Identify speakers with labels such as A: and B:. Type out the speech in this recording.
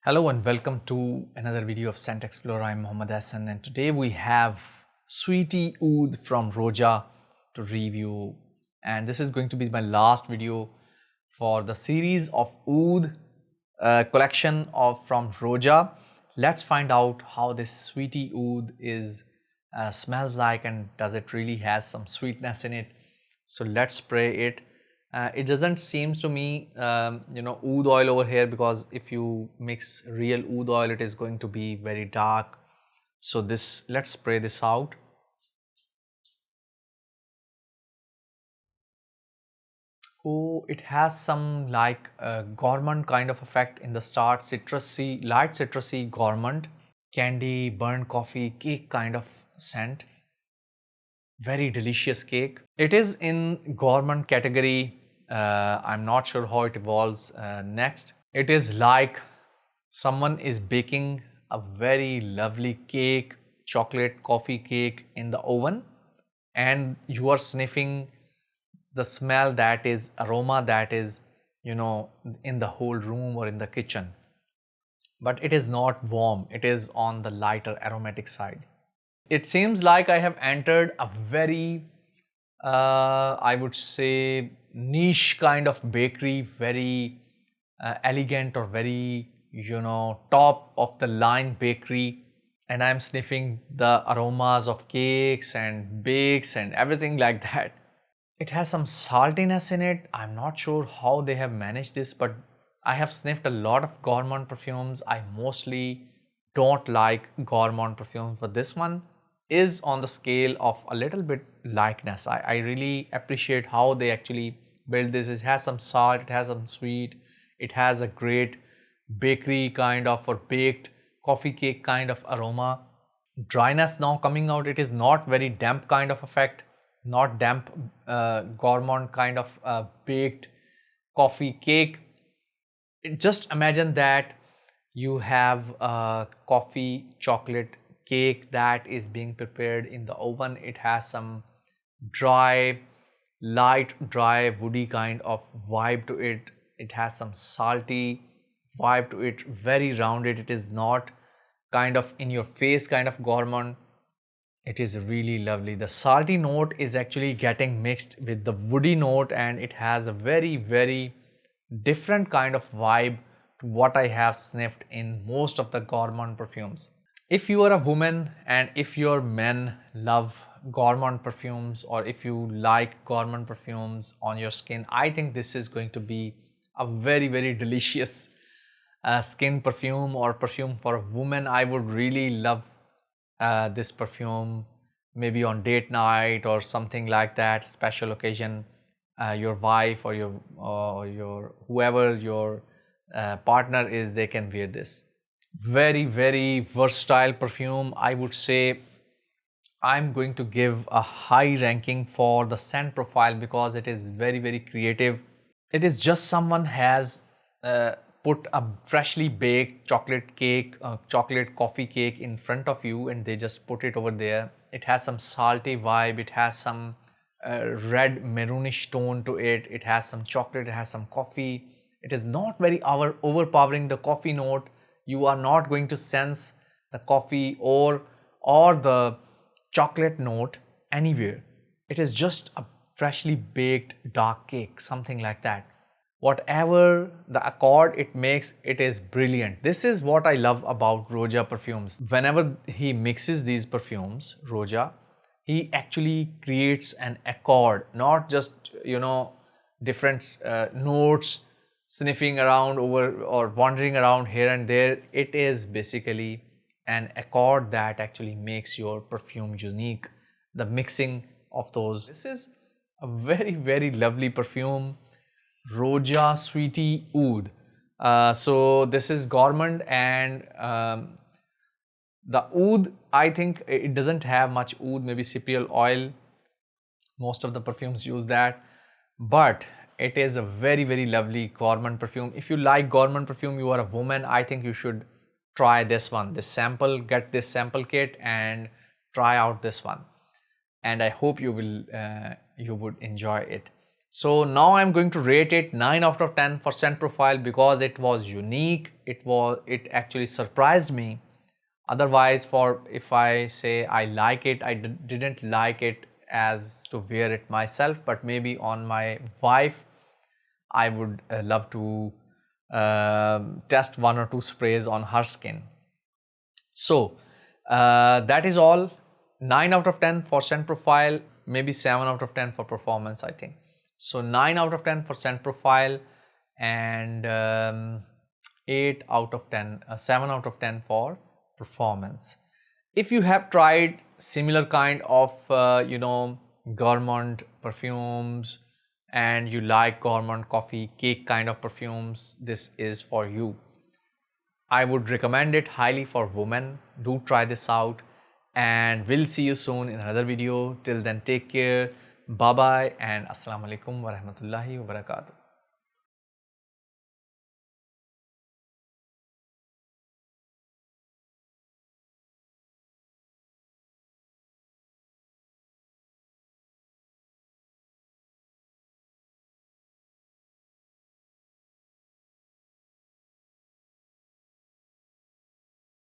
A: Hello and welcome to another video of Scent Explorer. I'm Mohammed Hassan and today we have Sweetie Aoud from Roja to review, and this is going to be my last video for the series of Oud collection from Roja. Let's find out how this Sweetie Aoud is smells like, and does it really has some sweetness in it. So let's spray it. It doesn't seems to me oud oil over here, because if you mix real oud oil it is going to be very dark. So let's spray this out. Oh, it has some like gourmand kind of effect in the start, citrusy, light citrusy gourmand, candy, burnt coffee, cake kind of scent. Very delicious cake. It is in gourmand category. I'm not sure how it evolves next. It is like someone is baking a very lovely cake, chocolate coffee cake in the oven, and you are sniffing the smell, that is aroma, that is in the whole room or in the kitchen. But it is not warm, it is on the lighter aromatic side. It seems like I have entered a very I would say niche kind of bakery, very elegant or very top of the line bakery, and I'm sniffing the aromas of cakes and bakes and everything like that. It has some saltiness in it. I'm not sure how they have managed this, but I have sniffed a lot of gourmand perfumes. I mostly don't like gourmand perfumes, but this one is on the scale of a little bit likeness. I really appreciate how they actually build this. It has some salt, it has some sweet, it has a great bakery kind of or baked coffee cake kind of aroma. Dryness now coming out. It is not very damp kind of effect, not damp gourmand kind of baked coffee cake. Just imagine that you have a coffee chocolate cake that is being prepared in the oven. It has some dry, light, dry, woody kind of vibe to it. It has some salty vibe to it, very rounded. It is not kind of in your face kind of gourmand. It is really lovely. The salty note is actually getting mixed with the woody note, and it has a very different kind of vibe to what I have sniffed in most of the gourmand perfumes. If you are a woman and if your men love gourmand perfumes, or if you like gourmand perfumes on your skin, I think this is going to be a very delicious skin perfume or perfume for a woman. I would really love this perfume maybe on date night or something like that, special occasion. Your wife or your whoever your partner is, they can wear this. Very versatile perfume. I would say I'm going to give a high ranking for the scent profile, because it is very creative. It is just someone has put a freshly baked chocolate cake, chocolate coffee cake in front of you, and they just put it over there. It has some salty vibe, it has some red maroonish tone to it, it has some chocolate, it has some coffee. It is not very overpowering the coffee note. You are not going to sense the coffee or the chocolate note anywhere. It is just a freshly baked dark cake, something like that. Whatever the accord it makes, it is brilliant. This is what I love about Roja perfumes. Whenever he mixes these perfumes, Roja, he actually creates an accord, not just different notes sniffing around over or wandering around here and there. It is basically an accord that actually makes your perfume unique, the mixing of those. This is a very lovely perfume, Roja Sweetie Aoud. So this is gourmand, and the oud, I think it doesn't have much oud, maybe cypriol oil. Most of the perfumes use that, but it is a very lovely gourmand perfume. If you like gourmand perfume, you are a woman, I think you should try this one. This sample, get this sample kit and try out this one, and I hope you would enjoy it. So now I'm going to rate it 9 out of 10 for scent profile because it was unique. It actually surprised me. Otherwise, for if I say I like it, I didn't like it as to wear it myself, but maybe on my wife, I would love to test 1 or 2 sprays on her skin. So that is all. 9 out of 10 for scent profile, maybe 7 out of 10 for performance, I think. So 9 out of 10 for scent profile and 8 out of 10, 7 out of 10 for performance. If you have tried similar kind of gourmand perfumes and you like gourmand coffee cake kind of perfumes, this is for you. I would recommend it highly for women. Do try this out and we'll see you soon in another video. Till then, take care. Bye bye and assalamu alaikum wa rahmatullahi wa barakatuh.